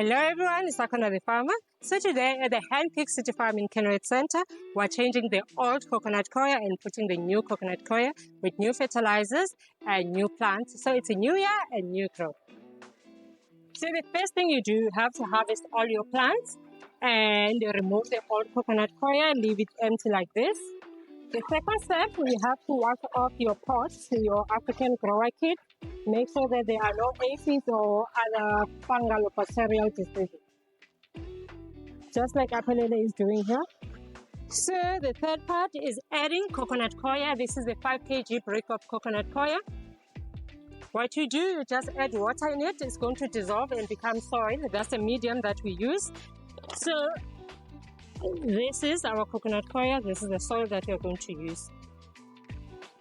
Hello everyone, it's Akhona the Farmer. So today at the hand-picked city farm in 𝐾𝐻𝐳 Center, we're changing the old coconut coir and putting the new coconut coir with new fertilizers and new plants. So it's a new year and new growth. So the first thing you do, you have to harvest all your plants and remove the old coconut coir, leave it empty like this. The second step, you have to wash off your pots, your African grower kit. Make sure that there are no aphids or other fungal or bacterial diseases. Just like Akhona is doing here. So the third part is adding coconut coir. This is a 5 kg brick of coconut coir. What you do, you just add water in it. It's going to dissolve and become soil. That's the medium that we use. So this is our coconut coir. This is the soil that you're going to use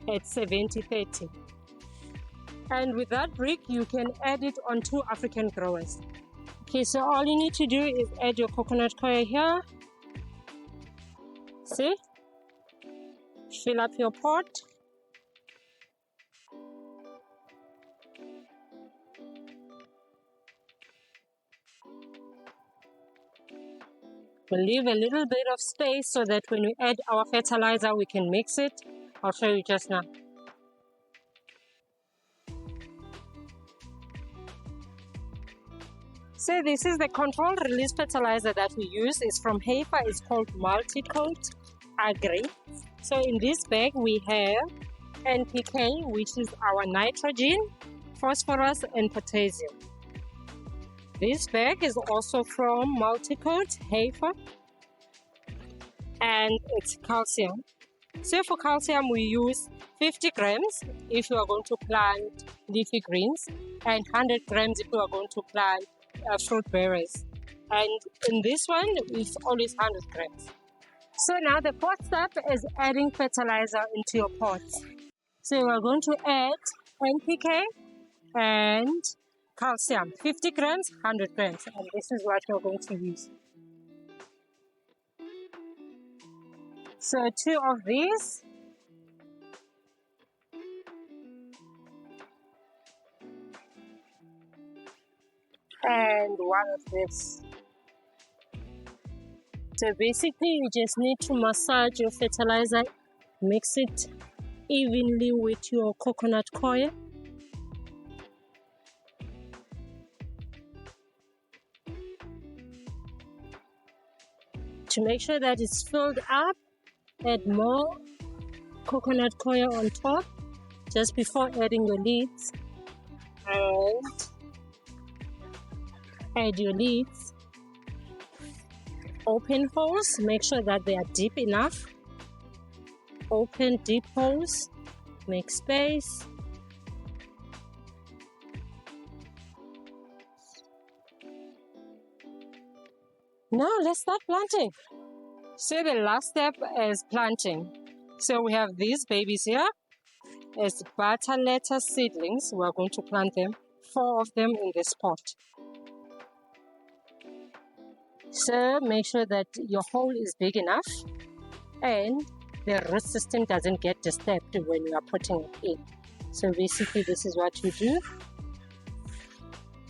at 70-30. And with that brick, you can add it on 2 African growers. Okay, so all you need to do is add your coconut coir here. See? Fill up your pot. We'll leave a little bit of space so that when we add our fertilizer, we can mix it. I'll show you just now. So this is the controlled release fertilizer that we use. It's from Haifa. It's called Multicote Agri. So in this bag we have NPK, which is our nitrogen, phosphorus and potassium. This bag is also from Multicote Haifa, and it's calcium. So for calcium we use 50 grams if you are going to plant leafy greens and 100 grams if you are going to plant fruit berries. And in this one it's always 100 grams. So now the fourth step is adding fertilizer into your pots. So we're going to add NPK and calcium, 50 grams, 100 grams, and this is what we're going to use. So 2 of these. And 1 of this. So basically you just need to massage your fertilizer, mix it evenly with your coconut coir. To make sure that it's filled up, add more coconut coir on top just before adding your leaves. And add your leaves. Open holes, make sure that they are deep enough. Open deep holes, make space. Now let's start planting. So the last step is planting. So we have these babies here as butter lettuce seedlings. We are going to plant them, 4 of them in this pot. So make sure that your hole is big enough and the root system doesn't get disturbed when you are putting it in. So basically this is what you do.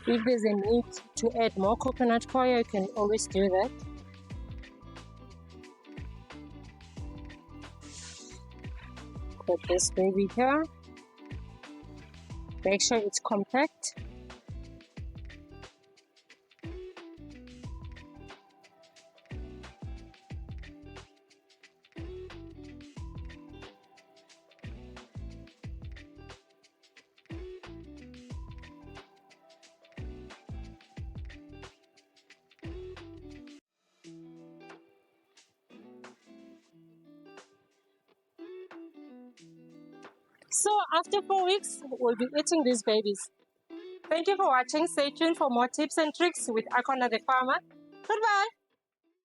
If there's a need to add more coconut coir, you can always do that. Put this baby here. Make sure it's compact. So after 4 weeks, we'll be eating these babies. Thank you for watching. Stay tuned for more tips and tricks with Akhona the Farmer. Goodbye.